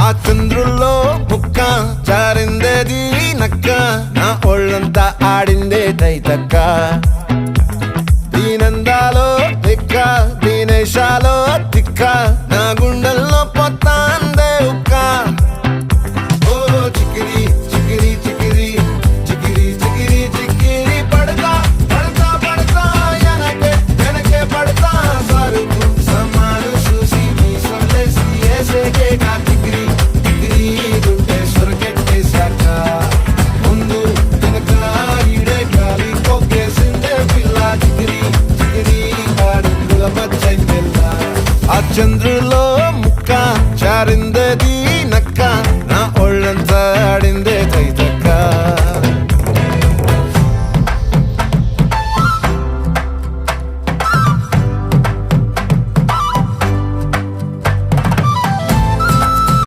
ఆ చంద్రుల్లో ముక్క జారిందేది నక్క నా ఒళ్ళంతా ఆడిందే తైతక్క దీనందాలో తిక్క దీనేశాలో తిక్క నా గుండెల్లో పొత్తాందే ఉక్క ఓ చికిరి చికిరి చికిరి చికిరి చికిరి చికిరి పడతా పడతా పడతా ఎనకే ఎనకే పడతా సరుకు సమాను చూసి మీ సొల్లేసి ఏసేకే కా చికిరి చికిరి గుండె సొరకెట్టేశాక ముందు వెనక ఈడే గాలి కొక్కేసిందే పిల్ల చికిరి చికిరి ఆడుగుల మచ్చై పిల్ల ఆ చంద్రు